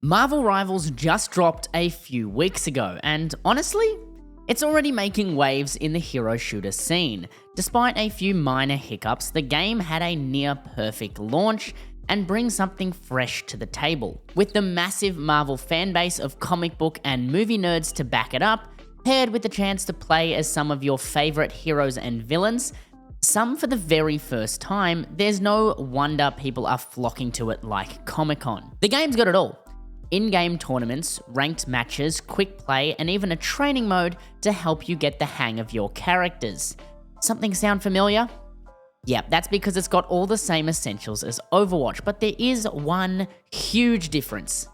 Marvel Rivals just dropped a few weeks ago, and honestly, it's already making waves in the hero shooter scene. Despite a few minor hiccups, the game had a near perfect launch and brings something fresh to the table. With the massive Marvel fanbase of comic book and movie nerds to back it up, paired with the chance to play as some of your favorite heroes and villains, some for the very first time, there's no wonder people are flocking to it like Comic-Con. The game's got it all. In-game tournaments, ranked matches, quick play, and even a training mode to help you get the hang of your characters. Something sound familiar? Yep, that's because it's got all the same essentials as Overwatch, but there is one huge difference.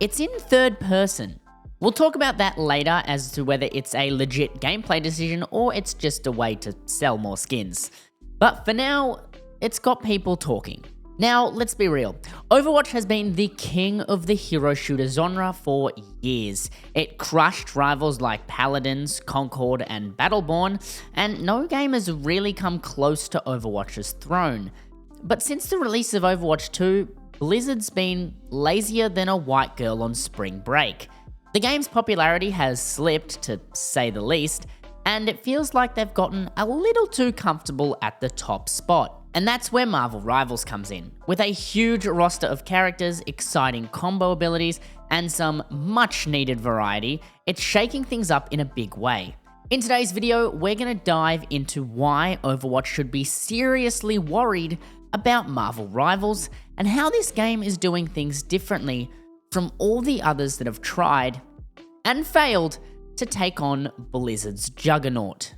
It's in third person. We'll talk about that later as to whether it's a legit gameplay decision or it's just a way to sell more skins. But for now, it's got people talking. Now, let's be real. Overwatch has been the king of the hero shooter genre for years. It crushed rivals like Paladins, Concord, and Battleborn, and no game has really come close to Overwatch's throne. But since the release of Overwatch 2, Blizzard's been lazier than a white girl on spring break. The game's popularity has slipped, to say the least, and it feels like they've gotten a little too comfortable at the top spot. And that's where Marvel Rivals comes in. With a huge roster of characters, exciting combo abilities, and some much needed variety, it's shaking things up in a big way. In today's video, we're going to dive into why Overwatch should be seriously worried about Marvel Rivals, and how this game is doing things differently from all the others that have tried and failed to take on Blizzard's juggernaut.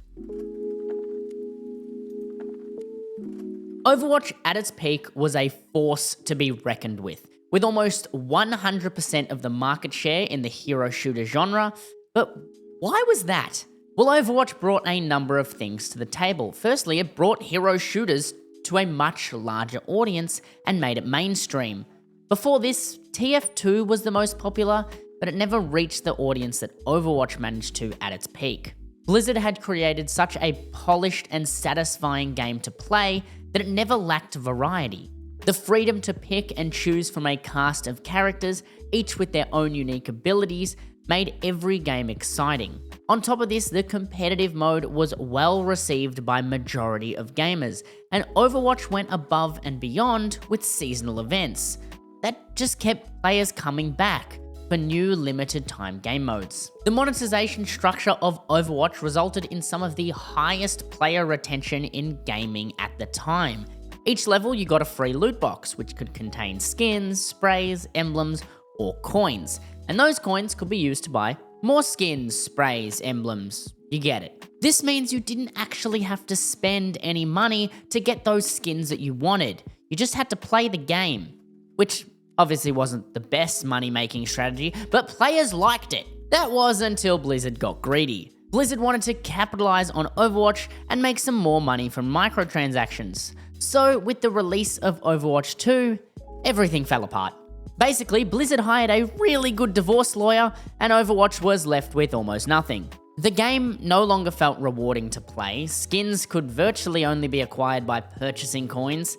Overwatch at its peak was a force to be reckoned with almost 100% of the market share in the hero shooter genre. But why was that? Well, Overwatch brought a number of things to the table. Firstly, it brought hero shooters to a much larger audience and made it mainstream. Before this, TF2 was the most popular, but it never reached the audience that Overwatch managed to at its peak. Blizzard had created such a polished and satisfying game to play that it never lacked variety. The freedom to pick and choose from a cast of characters, each with their own unique abilities, made every game exciting. On top of this, the competitive mode was well received by majority of gamers, and Overwatch went above and beyond with seasonal events. That just kept players coming back for new limited time game modes. The monetization structure of Overwatch resulted in some of the highest player retention in gaming at the time. Each level you got a free loot box, which could contain skins, sprays, emblems, or coins. And those coins could be used to buy more skins, sprays, emblems, you get it. This means you didn't actually have to spend any money to get those skins that you wanted. You just had to play the game, which obviously wasn't the best money-making strategy, but players liked it. That was until Blizzard got greedy. Blizzard wanted to capitalize on Overwatch and make some more money from microtransactions. So with the release of Overwatch 2, everything fell apart. Basically, Blizzard hired a really good divorce lawyer, and Overwatch was left with almost nothing. The game no longer felt rewarding to play. Skins could virtually only be acquired by purchasing coins,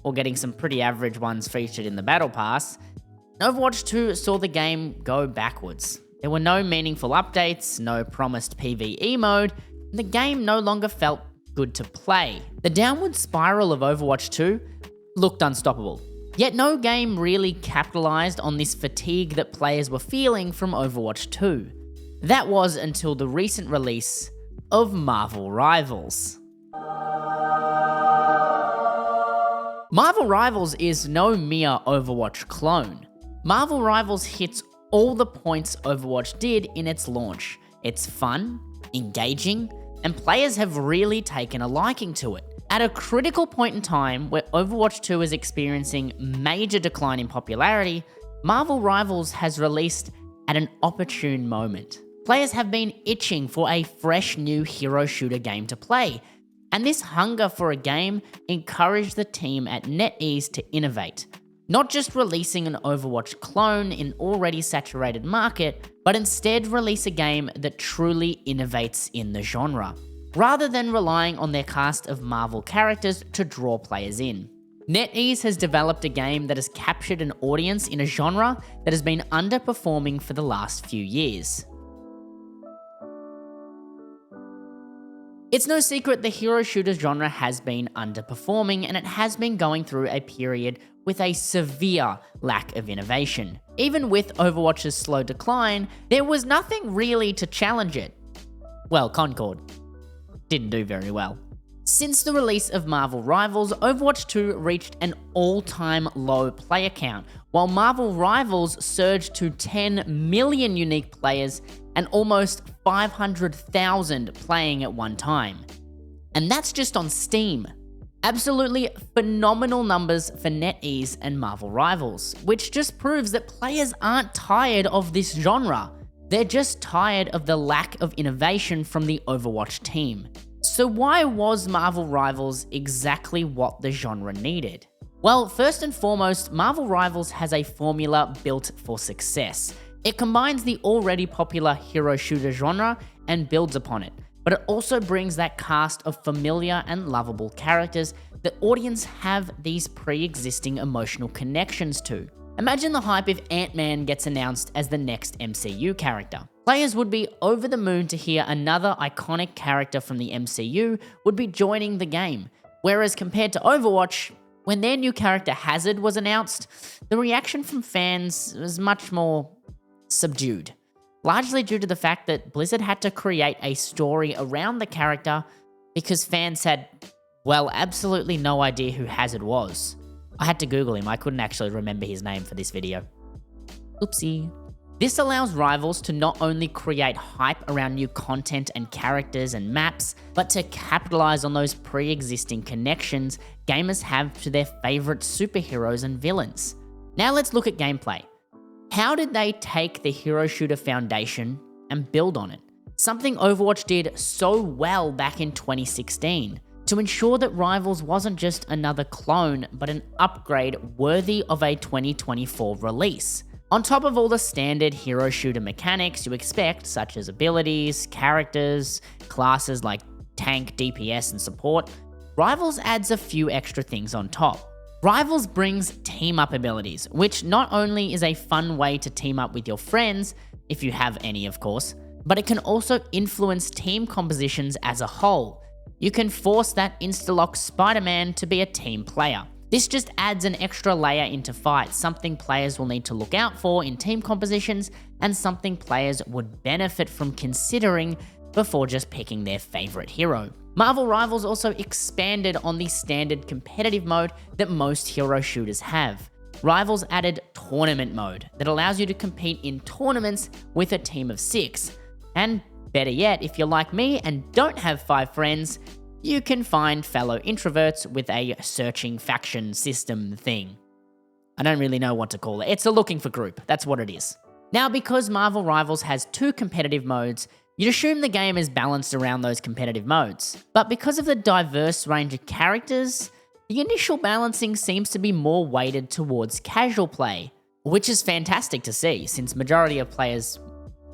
or getting some pretty average ones featured in the Battle Pass. Overwatch 2 saw the game go backwards. There were no meaningful updates, no promised PvE mode, and the game no longer felt good to play. The downward spiral of Overwatch 2 looked unstoppable. Yet no game really capitalized on this fatigue that players were feeling from Overwatch 2. That was until the recent release of Marvel Rivals. Marvel Rivals is no mere Overwatch clone. Marvel Rivals hits all the points Overwatch did in its launch. It's fun, engaging, and players have really taken a liking to it. At a critical point in time where Overwatch 2 is experiencing major decline in popularity, Marvel Rivals has released at an opportune moment. Players have been itching for a fresh new hero shooter game to play, and this hunger for a game encouraged the team at NetEase to innovate. Not just releasing an Overwatch clone in an already saturated market, but instead release a game that truly innovates in the genre, rather than relying on their cast of Marvel characters to draw players in. NetEase has developed a game that has captured an audience in a genre that has been underperforming for the last few years. It's no secret the hero shooter genre has been underperforming, and it has been going through a period with a severe lack of innovation. Even with Overwatch's slow decline, there was nothing really to challenge it. Well, Concord didn't do very well. Since the release of Marvel Rivals, Overwatch 2 reached an all-time low player count, while Marvel Rivals surged to 10 million unique players and almost 500,000 playing at one time. And that's just on Steam. Absolutely phenomenal numbers for NetEase and Marvel Rivals, which just proves that players aren't tired of this genre. They're just tired of the lack of innovation from the Overwatch team. So why was Marvel Rivals exactly what the genre needed? Well, first and foremost, Marvel Rivals has a formula built for success. It combines the already popular hero shooter genre and builds upon it, but it also brings that cast of familiar and lovable characters that audience have these pre-existing emotional connections to. Imagine the hype if Ant-Man gets announced as the next MCU character. Players would be over the moon to hear another iconic character from the MCU would be joining the game, whereas compared to Overwatch, when their new character Hazard was announced, the reaction from fans was much more subdued, largely due to the fact that Blizzard had to create a story around the character because fans had, well, absolutely no idea who Hazard was. I had to Google him, I couldn't actually remember his name for this video. Oopsie. This allows Rivals to not only create hype around new content and characters and maps, but to capitalize on those pre-existing connections gamers have to their favorite superheroes and villains. Now let's look at gameplay. How did they take the hero shooter foundation and build on it? Something Overwatch did so well back in 2016 to ensure that Rivals wasn't just another clone, but an upgrade worthy of a 2024 release. On top of all the standard hero shooter mechanics you expect, such as abilities, characters, classes like tank, DPS, and support, Rivals adds a few extra things on top. Rivals brings team up abilities, which not only is a fun way to team up with your friends, if you have any of course, but it can also influence team compositions as a whole. You can force that insta-lock Spider-Man to be a team player. This just adds an extra layer into fights, something players will need to look out for in team compositions and something players would benefit from considering before just picking their favorite hero. Marvel Rivals also expanded on the standard competitive mode that most hero shooters have. Rivals added tournament mode that allows you to compete in tournaments with a team of 6. And better yet, if you're like me and don't have 5 friends, you can find fellow introverts with a searching faction system thing. I don't really know what to call it. It's a looking for group, that's what it is. Now, because Marvel Rivals has 2 competitive modes, you'd assume the game is balanced around those competitive modes. But because of the diverse range of characters, the initial balancing seems to be more weighted towards casual play, which is fantastic to see since majority of players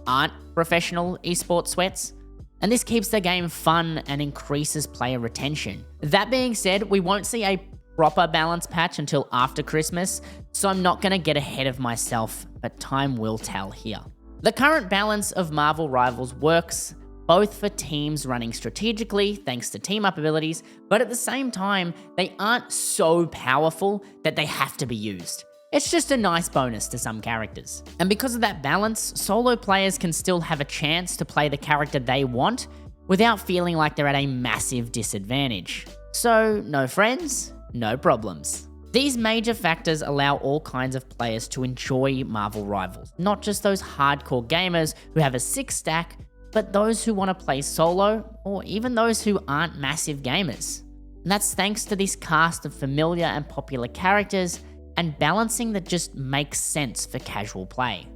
aren't professional esports sweats. And this keeps the game fun and increases player retention. That being said, we won't see a proper balance patch until after Christmas, so I'm not gonna get ahead of myself, but time will tell here. The current balance of Marvel Rivals works both for teams running strategically thanks to team up abilities, but at the same time, they aren't so powerful that they have to be used. It's just a nice bonus to some characters. And because of that balance, solo players can still have a chance to play the character they want without feeling like they're at a massive disadvantage. So, no friends, no problems. These major factors allow all kinds of players to enjoy Marvel Rivals, not just those hardcore gamers who have a 6 stack, but those who want to play solo, or even those who aren't massive gamers. And that's thanks to this cast of familiar and popular characters and balancing that just makes sense for casual play.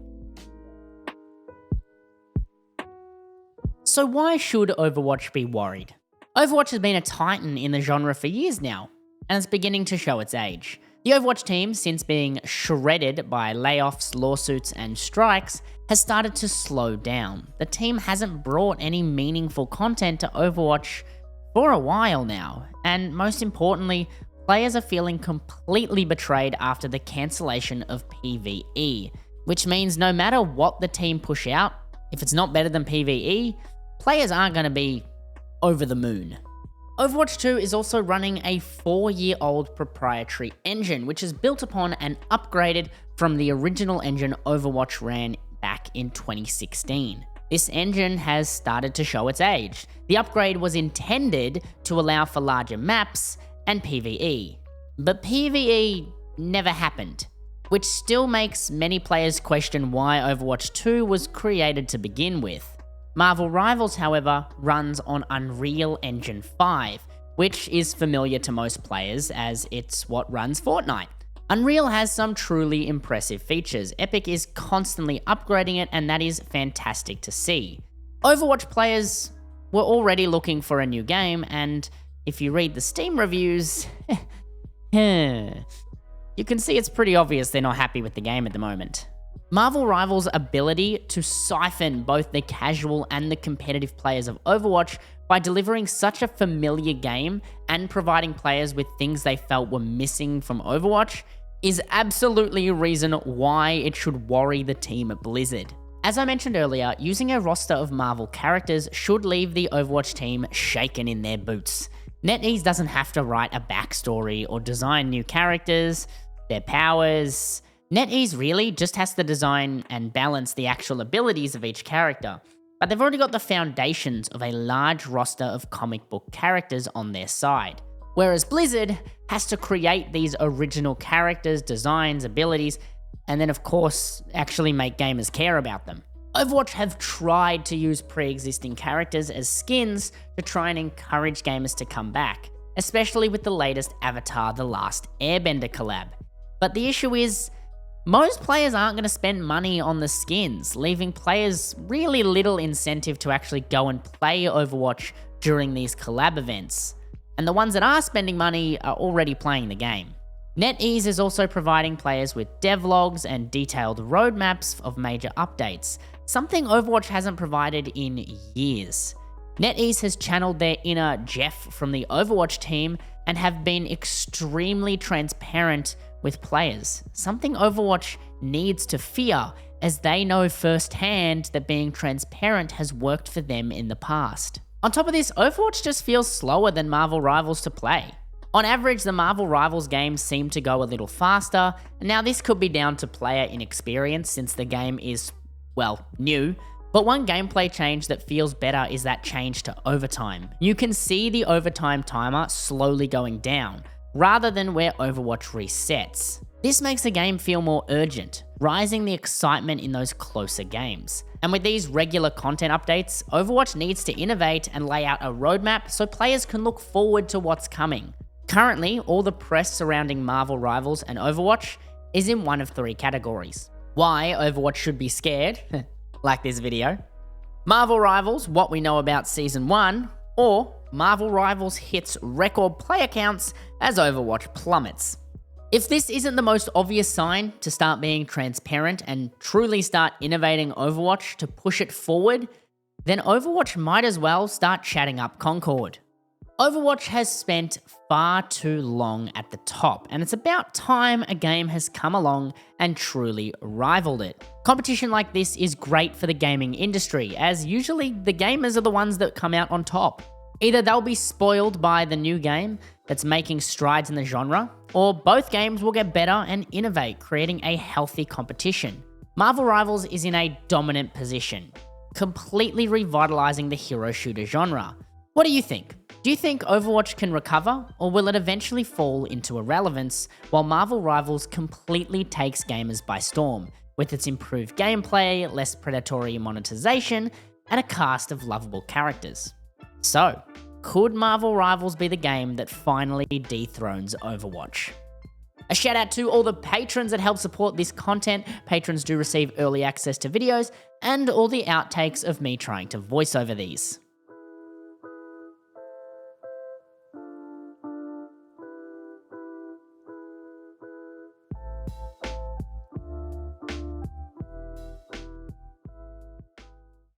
So why should Overwatch be worried? Overwatch has been a titan in the genre for years now, and it's beginning to show its age. The Overwatch team, since being shredded by layoffs, lawsuits, and strikes, has started to slow down. The team hasn't brought any meaningful content to Overwatch for a while now, and most importantly, players are feeling completely betrayed after the cancellation of PvE, which means no matter what the team push out, if it's not better than PvE, players aren't going to be over the moon. Overwatch 2 is also running a 4-year-old proprietary engine, which is built upon and upgraded from the original engine Overwatch ran back in 2016. This engine has started to show its age. The upgrade was intended to allow for larger maps and PvE, but PvE never happened, which still makes many players question why Overwatch 2 was created to begin with. Marvel Rivals, however, runs on Unreal Engine 5, which is familiar to most players as it's what runs Fortnite. Unreal has some truly impressive features. Epic is constantly upgrading it, and that is fantastic to see. Overwatch players were already looking for a new game, and if you read the Steam reviews, you can see it's pretty obvious they're not happy with the game at the moment. Marvel Rivals' ability to siphon both the casual and the competitive players of Overwatch by delivering such a familiar game and providing players with things they felt were missing from Overwatch is absolutely a reason why it should worry the team at Blizzard. As I mentioned earlier, using a roster of Marvel characters should leave the Overwatch team shaken in their boots. NetEase doesn't have to write a backstory or design new characters, their powers. NetEase really just has to design and balance the actual abilities of each character, but they've already got the foundations of a large roster of comic book characters on their side. Whereas Blizzard has to create these original characters, designs, abilities, and then of course actually make gamers care about them. Overwatch have tried to use pre-existing characters as skins to try and encourage gamers to come back, especially with the latest Avatar: The Last Airbender collab. But the issue is, most players aren't going to spend money on the skins, leaving players really little incentive to actually go and play Overwatch during these collab events. And the ones that are spending money are already playing the game. NetEase is also providing players with devlogs and detailed roadmaps of major updates, something Overwatch hasn't provided in years. NetEase has channeled their inner Jeff from the Overwatch team and have been extremely transparent with players, something Overwatch needs to fear, as they know firsthand that being transparent has worked for them in the past. On top of this, Overwatch just feels slower than Marvel Rivals to play. On average, the Marvel Rivals games seem to go a little faster, and now this could be down to player inexperience since the game is, well, new. But one gameplay change that feels better is that change to overtime. You can see the overtime timer slowly going down, rather than where Overwatch resets. This makes the game feel more urgent, rising the excitement in those closer games. And with these regular content updates, Overwatch needs to innovate and lay out a roadmap so players can look forward to what's coming. Currently, all the press surrounding Marvel Rivals and Overwatch is in one of 3 categories. Why Overwatch should be scared, like this video. Marvel Rivals, what we know about Season 1, or Marvel Rivals hits record player counts as Overwatch plummets. If this isn't the most obvious sign to start being transparent and truly start innovating Overwatch to push it forward, then Overwatch might as well start chatting up Concord. Overwatch has spent far too long at the top, and it's about time a game has come along and truly rivaled it. Competition like this is great for the gaming industry, as usually the gamers are the ones that come out on top. Either they'll be spoiled by the new game that's making strides in the genre, or both games will get better and innovate, creating a healthy competition. Marvel Rivals is in a dominant position, completely revitalizing the hero shooter genre. What do you think? Do you think Overwatch can recover, or will it eventually fall into irrelevance while Marvel Rivals completely takes gamers by storm, with its improved gameplay, less predatory monetization, and a cast of lovable characters? So, could Marvel Rivals be the game that finally dethrones Overwatch? A shout out to all the patrons that help support this content. Patrons do receive early access to videos and all the outtakes of me trying to voice over these.